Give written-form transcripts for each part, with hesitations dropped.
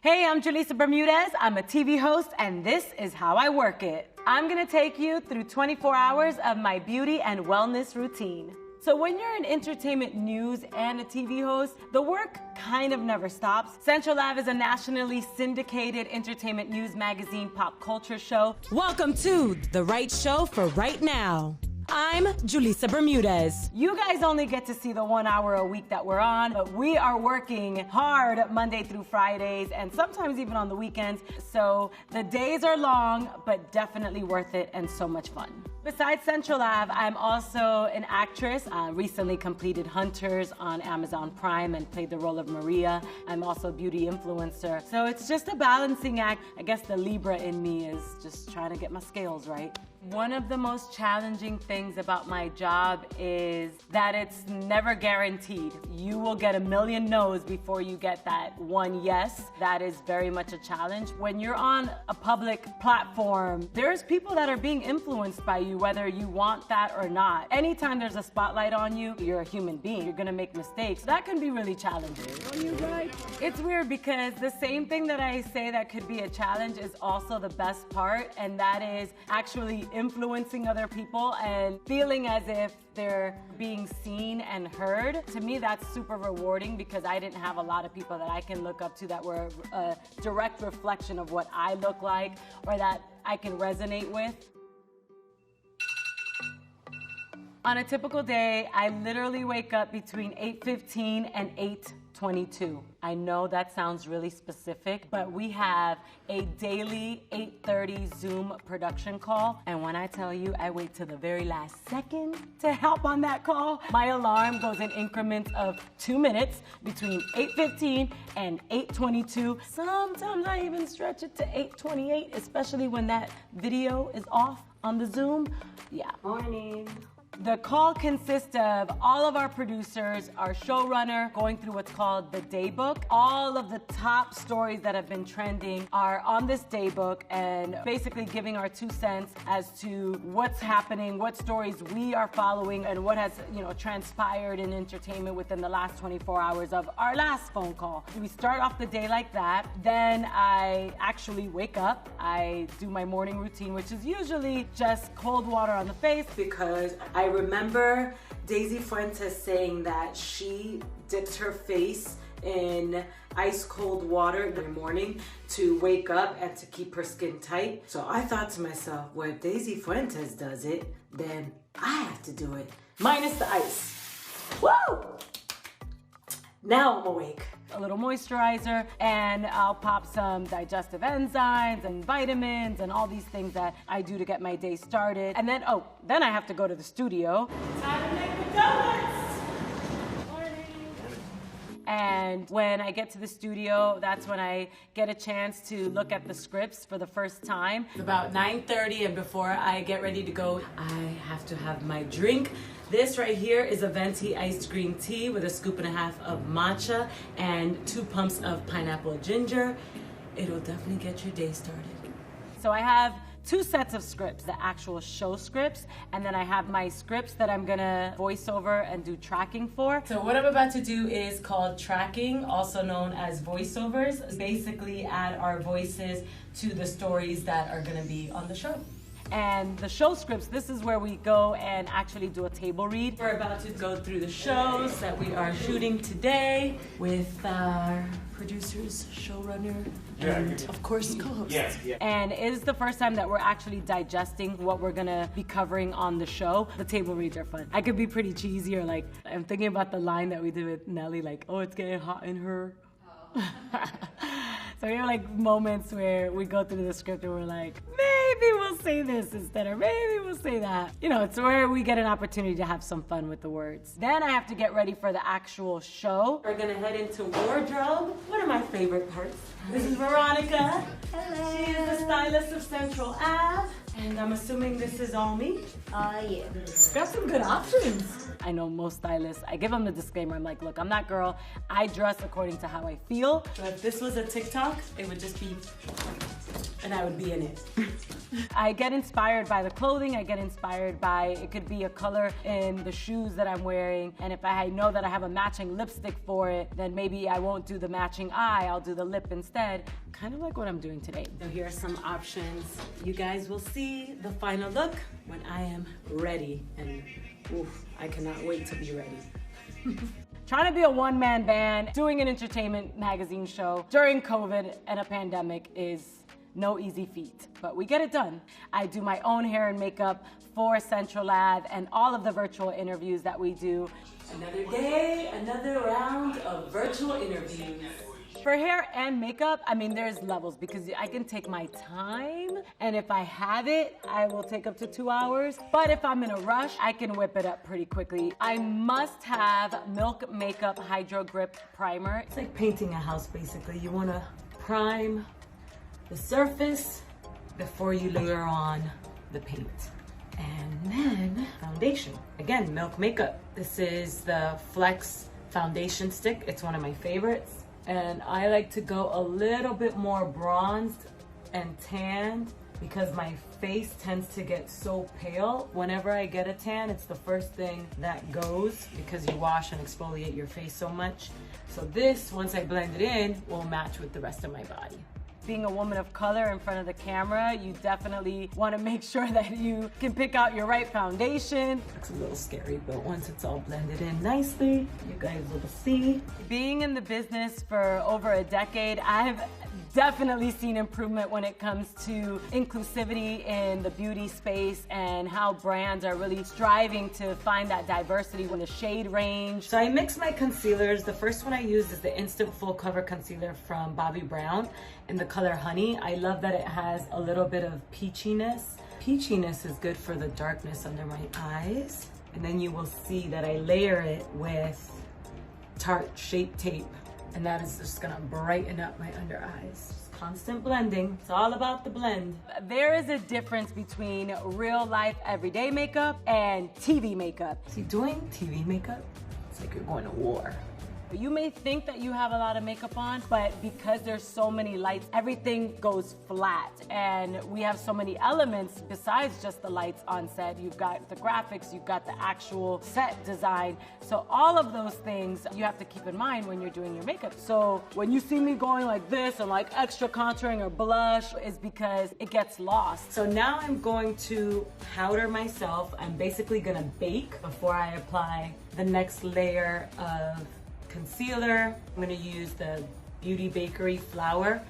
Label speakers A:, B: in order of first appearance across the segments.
A: Hey, I'm Julissa Bermudez. I'm a TV host, and this is how I work it. I'm gonna take you through 24 hours of my beauty and wellness routine. So when you're in entertainment news and a TV host, the work kind of never stops. Central Lab is a nationally syndicated entertainment news magazine pop culture show. Welcome to The Right Show for Right Now. I'm Julissa Bermudez. You guys only get to see the 1 hour a week that we're on, but we are working hard Monday through Fridays and sometimes even on the weekends. So the days are long, but definitely worth it and so much fun. Besides Central Lab, I'm also an actress. Recently completed Hunters on Amazon Prime and played the role of Maria. I'm also a beauty influencer. So it's just a balancing act. I guess the Libra in me is just trying to get my scales right. One of the most challenging things about my job is that it's never guaranteed. You will get a million no's before you get that one yes. That is very much a challenge. When you're on a public platform, there's people that are being influenced by you, whether you want that or not. Anytime there's a spotlight on you, you're a human being. You're gonna make mistakes. That can be really challenging. Are you right? It's weird because the same thing that I say that could be a challenge is also the best part, and that is actually influencing other people and feeling as if they're being seen and heard. To me, that's super rewarding because I didn't have a lot of people that I can look up to that were a direct reflection of what I look like or that I can resonate with. On a typical day, I literally wake up between 8:15 and 8:22. I know that sounds really specific, but we have a daily 8:30 Zoom production call. And when I tell you I wait to the very last second to help on that call, my alarm goes in increments of 2 minutes between 8:15 and 8:22. Sometimes I even stretch it to 8:28, especially when that video is off on the Zoom. Yeah. Morning. The call consists of all of our producers, our showrunner, going through what's called the daybook. All of the top stories that have been trending are on this daybook and basically giving our 2 cents as to what's happening, what stories we are following, and what has, transpired in entertainment within the last 24 hours of our last phone call. We start off the day like that. Then I actually wake up. I do my morning routine, which is usually just cold water on the face because I remember Daisy Fuentes saying that she dipped her face in ice cold water in the morning to wake up and to keep her skin tight. So I thought to myself, well, if Daisy Fuentes does it, then I have to do it. Minus the ice. Woo! Now I'm awake. A little moisturizer, and I'll pop some digestive enzymes and vitamins and all these things that I do to get my day started. And then, then I have to go to the studio. Time to make the donuts! And when I get to the studio, that's when I get a chance to look at the scripts for the first time. It's about 9:30, and before I get ready to go, I have to have my drink. This right here is a venti iced green tea with a scoop and a half of matcha and 2 pumps of pineapple ginger. It'll definitely get your day started. So I have 2 sets of scripts, the actual show scripts, and then I have my scripts that I'm gonna voice over and do tracking for. So what I'm about to do is called tracking, also known as voiceovers. Basically add our voices to the stories that are gonna be on the show. And the show scripts, this is where we go and actually do a table read. We're about to go through the shows that we are shooting today with our producers, showrunner, and of course co-hosts. Yeah. And it is the first time that we're actually digesting what we're gonna be covering on the show. The table reads are fun. I could be pretty cheesy, or like, I'm thinking about the line that we did with Nelly, like, oh, it's getting hot in her. So we have like moments where we go through the script and we're like, maybe we'll say this instead, or maybe we'll say that. It's where we get an opportunity to have some fun with the words. Then I have to get ready for the actual show. We're gonna head into wardrobe. One of my favorite parts. This is Veronica. Hello. She is the stylist of Central Ave. And I'm assuming this is all me. Yeah. Got some good options. I know most stylists, I give them the disclaimer. I'm like, look, I'm that girl. I dress according to how I feel. So if this was a TikTok, it would just be, and I would be in it. I get inspired by the clothing, I get inspired by, it could be a color in the shoes that I'm wearing, and if I know that I have a matching lipstick for it, then maybe I won't do the matching eye, I'll do the lip instead. Kind of like what I'm doing today. So here are some options. You guys will see the final look when I am ready, and oof, I cannot wait to be ready. Trying to be a one-man band, doing an entertainment magazine show during COVID and a pandemic is no easy feat, but we get it done. I do my own hair and makeup for Central Lab and all of the virtual interviews that we do. Another day, another round of virtual interviews. For hair and makeup, I mean, there's levels because I can take my time, and if I have it, I will take up to 2 hours. But if I'm in a rush, I can whip it up pretty quickly. I must have Milk Makeup Hydro Grip Primer. It's like painting a house, basically. You want to prime the surface before you layer on the paint. And then foundation. Again, Milk Makeup. This is the Flex Foundation Stick. It's one of my favorites. And I like to go a little bit more bronzed and tanned because my face tends to get so pale. Whenever I get a tan, it's the first thing that goes because you wash and exfoliate your face so much. So this, once I blend it in, will match with the rest of my body. Being a woman of color in front of the camera, you definitely want to make sure that you can pick out your right foundation. Looks a little scary, but once it's all blended in nicely, you guys will see. Being in the business for over a decade, I've definitely seen improvement when it comes to inclusivity in the beauty space and how brands are really striving to find that diversity in the shade range. So I mix my concealers. The first one I use is the Instant Full Cover Concealer from Bobbi Brown in the color Honey. I love that it has a little bit of peachiness. Peachiness is good for the darkness under my eyes. And then you will see that I layer it with Tarte Shape Tape. And that is just gonna brighten up my under eyes. Constant blending, it's all about the blend. There is a difference between real life everyday makeup and TV makeup. See, doing TV makeup, it's like you're going to war. You may think that you have a lot of makeup on, but because there's so many lights, everything goes flat. And we have so many elements besides just the lights on set. You've got the graphics, you've got the actual set design. So all of those things you have to keep in mind when you're doing your makeup. So when you see me going like this and like extra contouring or blush is because it gets lost. So now I'm going to powder myself. I'm basically gonna bake before I apply the next layer of concealer. I'm gonna use the Beauty Bakery flour.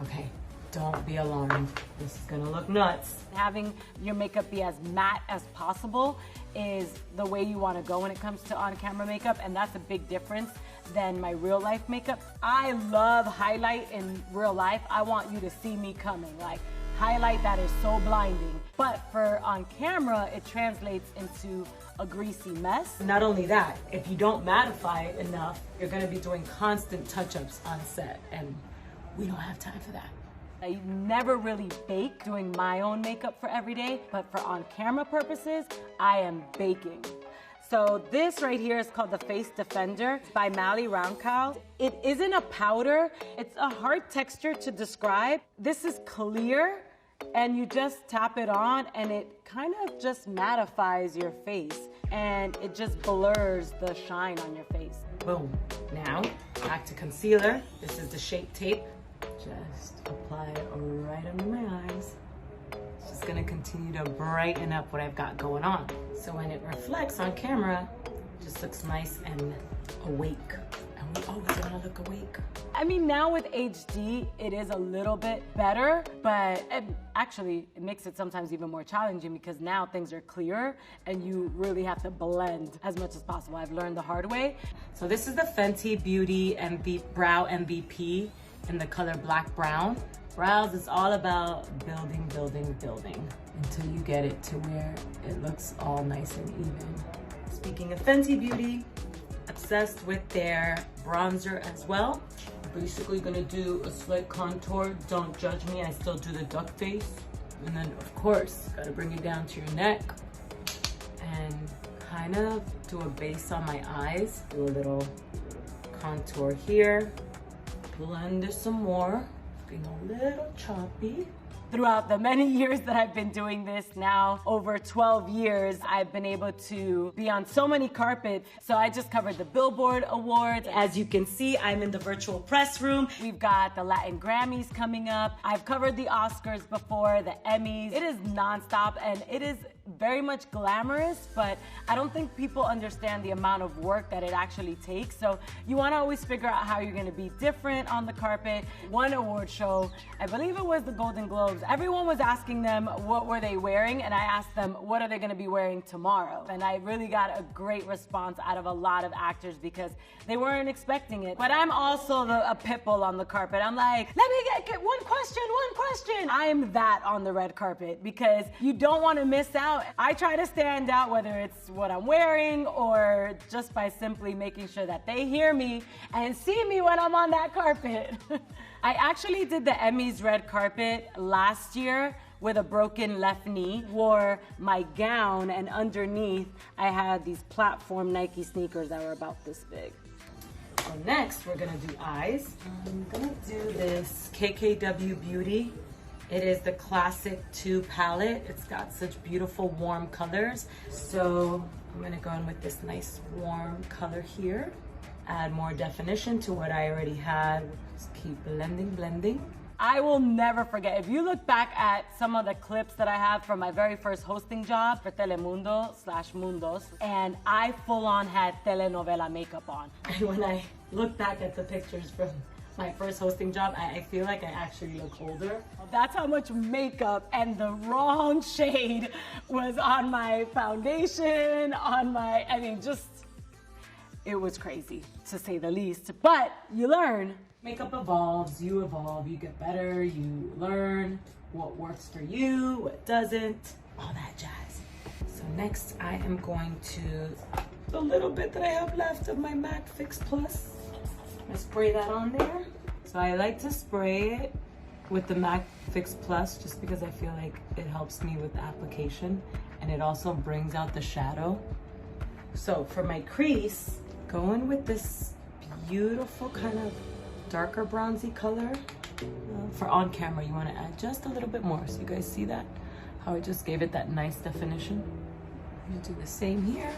A: Okay, don't be alarmed. This is gonna look nuts. Having your makeup be as matte as possible is the way you wanna go when it comes to on-camera makeup, and that's a big difference than my real life makeup. I love highlight in real life. I want you to see me coming, like highlight that is so blinding. But for on camera, it translates into a greasy mess. Not only that, if you don't mattify it enough, you're gonna be doing constant touch-ups on set, and we don't have time for that. I never really bake doing my own makeup for every day, but for on-camera purposes, I am baking. So this right here is called the Face Defender by Mally Roundcow. It isn't a powder, it's a hard texture to describe. This is clear, and you just tap it on and it kind of just mattifies your face and it just blurs the shine on your face. Boom. Now, back to concealer. This is the Shape Tape. Just apply it right under my eyes. It's just gonna continue to brighten up what I've got going on. So when it reflects on camera, it just looks nice and awake. And we always wanna look awake. I mean, now with HD, it is a little bit better, but actually it makes it sometimes even more challenging because now things are clearer and you really have to blend as much as possible. I've learned the hard way. So this is the Fenty Beauty Brow MVP in the color Black Brown. Brows is all about building, building, building until you get it to where it looks all nice and even. Speaking of Fenty Beauty, obsessed with their bronzer as well. Basically gonna do a slight contour. Don't judge me, I still do the duck face. And then of course, gotta bring it down to your neck and kind of do a base on my eyes. Do a little contour here. Blend it some more. It's getting a little choppy. throughout the many years that I've been doing this now, over 12 years, I've been able to be on so many carpets. So I just covered the Billboard Awards. As you can see, I'm in the virtual press room. We've got the Latin Grammys coming up. I've covered the Oscars before, the Emmys. It is nonstop and it is very much glamorous, but I don't think people understand the amount of work that it actually takes. So you want to always figure out how you're going to be different on the carpet. One award show, I believe it was the Golden Globes, everyone was asking them what were they wearing, and I asked them what are they going to be wearing tomorrow. And I really got a great response out of a lot of actors because they weren't expecting it. But I'm also a pit bull on the carpet. I'm like, let me get one question. I'm that on the red carpet because you don't want to miss out. I try to stand out, whether it's what I'm wearing or just by simply making sure that they hear me and see me when I'm on that carpet. I actually did the Emmys red carpet last year with a broken left knee, wore my gown, and underneath I had these platform Nike sneakers that were about this big. So next we're gonna do eyes. I'm gonna do this KKW Beauty. It is the Classic 2 palette. It's got such beautiful warm colors. So I'm gonna go in with this nice warm color here. Add more definition to what I already had. Just keep blending. I will never forget, if you look back at some of the clips that I have from my very first hosting job for Telemundo/Mundos, and I full on had telenovela makeup on. And when I look back at the pictures from my first hosting job, I feel like I actually look older. That's how much makeup and the wrong shade was on my foundation, it was crazy to say the least, but you learn. Makeup evolves, you evolve, you get better, you learn what works for you, what doesn't, all that jazz. So next I am going to, the little bit that I have left of my MAC Fix Plus, I'm gonna spray that on there. So I like to spray it with the MAC Fix Plus just because I feel like it helps me with the application and it also brings out the shadow. So for my crease, go in with this beautiful kind of darker bronzy color. For on camera, you want to add just a little bit more. So you guys see that? How I just gave it that nice definition. I'm gonna do the same here.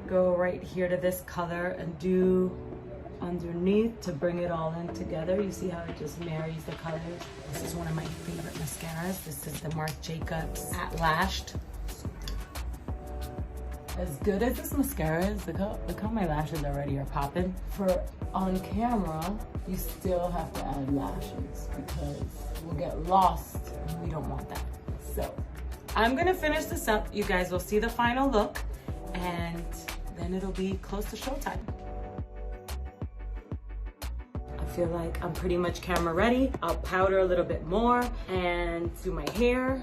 A: Go right here to this color and do underneath to bring it all in together. You see how it just marries the colors? This is one of my favorite mascaras. This is the Marc Jacobs At Lashed. As good as this mascara is, look how my lashes already are popping. For on camera, you still have to add lashes because we'll get lost and we don't want that. So I'm gonna finish this up. You guys will see the final look and then it'll be close to showtime. I feel like I'm pretty much camera ready. I'll powder a little bit more and do my hair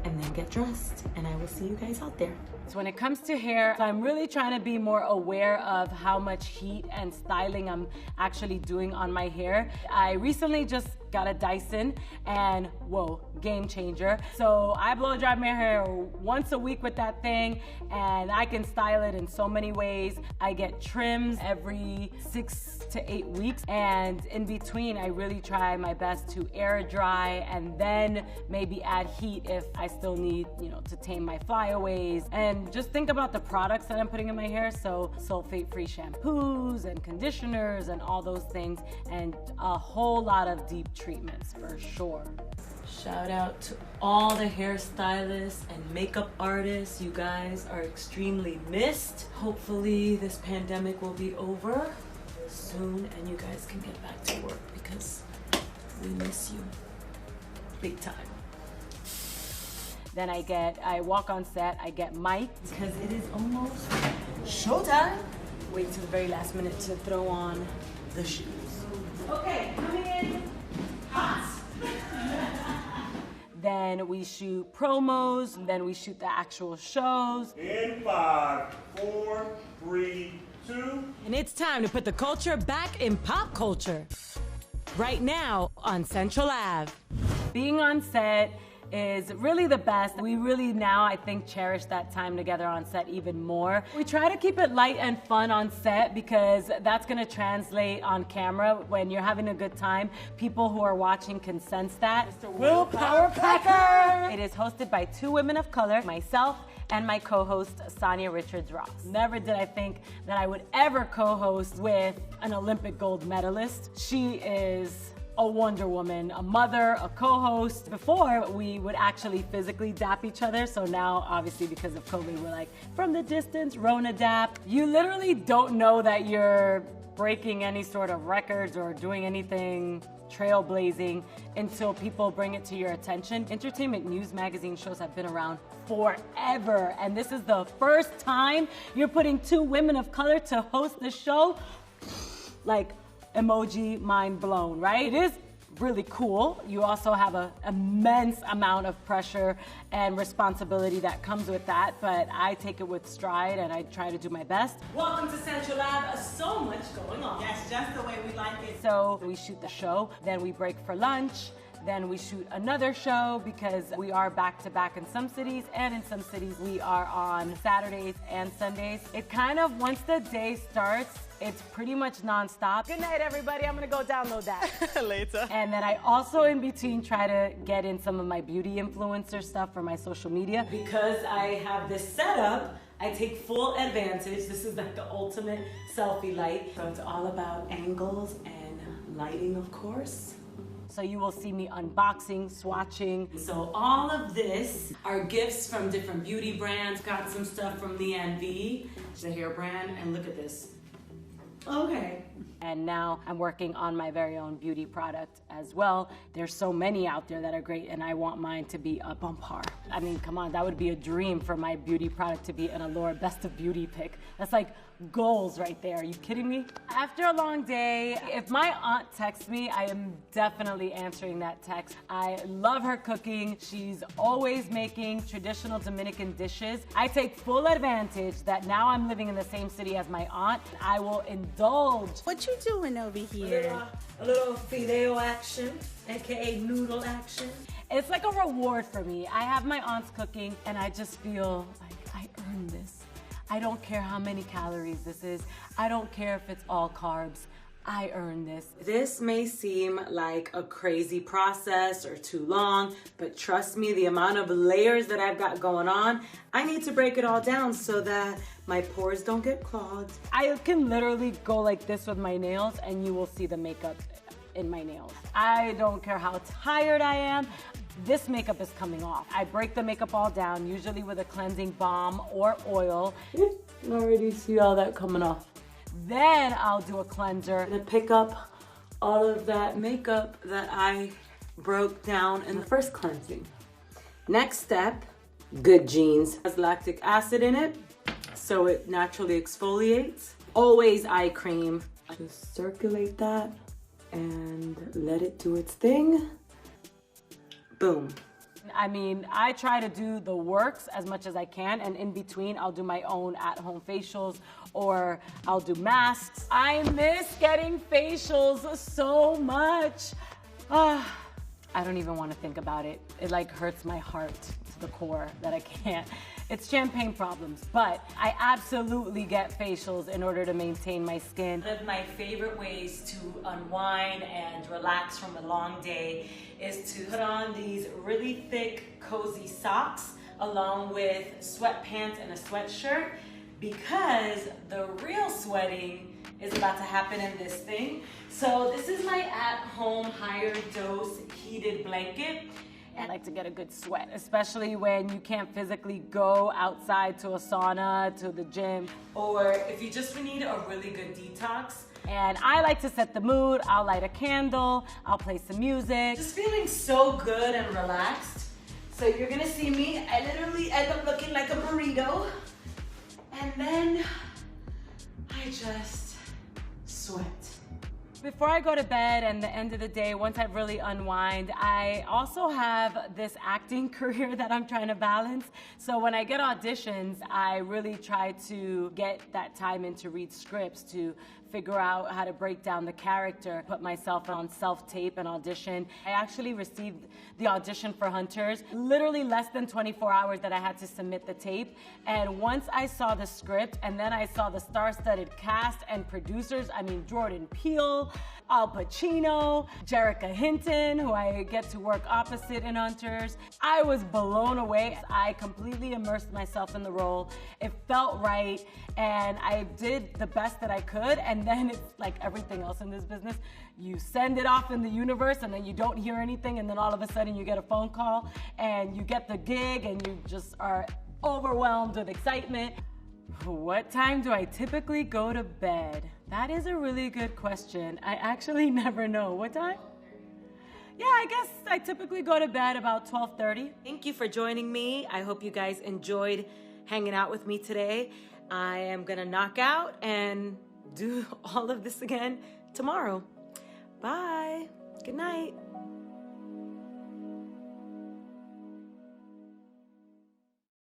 A: and then get dressed and I will see you guys out there. So when it comes to hair, I'm really trying to be more aware of how much heat and styling I'm actually doing on my hair. I recently just got a Dyson and whoa, game changer. So I blow dry my hair once a week with that thing and I can style it in so many ways. I get trims every 6 to 8 weeks and in between I really try my best to air dry and then maybe add heat if I still need, to tame my flyaways. And just think about the products that I'm putting in my hair. So sulfate-free shampoos and conditioners and all those things and a whole lot of deep treatments for sure. Shout out to all the hairstylists and makeup artists. You guys are extremely missed. Hopefully this pandemic will be over soon and you guys can get back to work because we miss you big time. Then I walk on set, I get mic'd because it is almost showtime. Wait till the very last minute to throw on the shoes. Okay, coming in hot. Then we shoot promos, then we shoot the actual shows.
B: In 5, 4, 3, 2.
A: And it's time to put the culture back in pop culture. Right now on Central Ave. Being on set, is really the best. We really now, I think, cherish that time together on set even more. We try to keep it light and fun on set because that's gonna translate on camera. When you're having a good time, people who are watching can sense that. Mr. Willpower Packer! It is hosted by two women of color, myself and my co-host, Sonia Richards-Ross. Never did I think that I would ever co-host with an Olympic gold medalist. She is a Wonder Woman, a mother, a co-host. Before, we would actually physically dap each other, so now, obviously, because of COVID, we're like, from the distance, Rona dap. You literally don't know that you're breaking any sort of records or doing anything trailblazing until people bring it to your attention. Entertainment news magazine shows have been around forever, and this is the first time you're putting two women of color to host the show. Like, emoji, mind blown, right? It is really cool. You also have an immense amount of pressure and responsibility that comes with that, but I take it with stride and I try to do my best. Welcome to Central Lab. So much going on.
C: Yes, just the way we like it.
A: So we shoot the show, then we break for lunch, then we shoot another show because we are back-to-back in some cities, and in some cities we are on Saturdays and Sundays. It kind of, once the day starts, it's pretty much nonstop. Good night, everybody. I'm gonna go download that.
C: Later.
A: And then I also, in between, try to get in some of my beauty influencer stuff for my social media. Because I have this setup, I take full advantage. This is like the ultimate selfie light. So it's all about angles and lighting, of course. So you will see me unboxing, swatching. So all of this are gifts from different beauty brands. Got some stuff from Leanne V, the hair brand, and look at this. Okay. And now I'm working on my very own beauty product as well. There's so many out there that are great, and I want mine to be up on par. I mean, come on, that would be a dream for my beauty product to be an Allure Best of Beauty pick. That's like goals right there. Are you kidding me? After a long day, if my aunt texts me, I am definitely answering that text. I love her cooking. She's always making traditional Dominican dishes. I take full advantage that now I'm living in the same city as my aunt. I will indulge.
C: What you doing over here?
D: A little fideo action, aka noodle action.
A: It's like a reward for me. I have my aunt's cooking and I just feel like I earned this. I don't care how many calories this is. I don't care if it's all carbs. I earned this. This may seem like a crazy process or too long, but trust me, the amount of layers that I've got going on, I need to break it all down so that my pores don't get clogged. I can literally go like this with my nails and you will see the makeup in my nails. I don't care how tired I am. This makeup is coming off. I break the makeup all down, usually with a cleansing balm or oil. You can already see all that coming off. Then I'll do a cleanser. I'm gonna pick up all of that makeup that I broke down in the first cleansing. Next step, good jeans. It has lactic acid in it, so it naturally exfoliates. Always eye cream. Just circulate that and let it do its thing. Boom. I mean, I try to do the works as much as I can, and in between, I'll do my own at-home facials or I'll do masks. I miss getting facials so much. I don't even want to think about it. It like hurts my heart to the core that I can't. It's champagne problems, but I absolutely get facials in order to maintain my skin. One of my favorite ways to unwind and relax from a long day is to put on these really thick, cozy socks along with sweatpants and a sweatshirt, because the real sweating is about to happen in this thing. So this is my at-home higher dose heated blanket. I like to get a good sweat, especially when you can't physically go outside to a sauna, to the gym, or if you just need a really good detox. And I like to set the mood. I'll light a candle, I'll play some music. Just feeling so good and relaxed. So you're gonna see me, I literally end up looking like a burrito. And then I just sweat. Before I go to bed and the end of the day, once I've really unwind, I also have this acting career that I'm trying to balance. So when I get auditions, I really try to get that time in to read scripts, to figure out how to break down the character, put myself on self-tape and audition. I actually received the audition for Hunters literally less than 24 hours that I had to submit the tape. And once I saw the script and then I saw the star-studded cast and producers, I mean Jordan Peele, Al Pacino, Jerrica Hinton, who I get to work opposite in Hunters, I was blown away. I completely immersed myself in the role. It felt right, and I did the best that I could. And then it's like everything else in this business. You send it off in the universe, and then you don't hear anything, and then all of a sudden you get a phone call, and you get the gig, and you just are overwhelmed with excitement. What time do I typically go to bed? That is a really good question. I actually never know. What time? Yeah, I guess I typically go to bed about 12:30. Thank you for joining me. I hope you guys enjoyed hanging out with me today. I am gonna knock out and do all of this again tomorrow. Bye. Good night.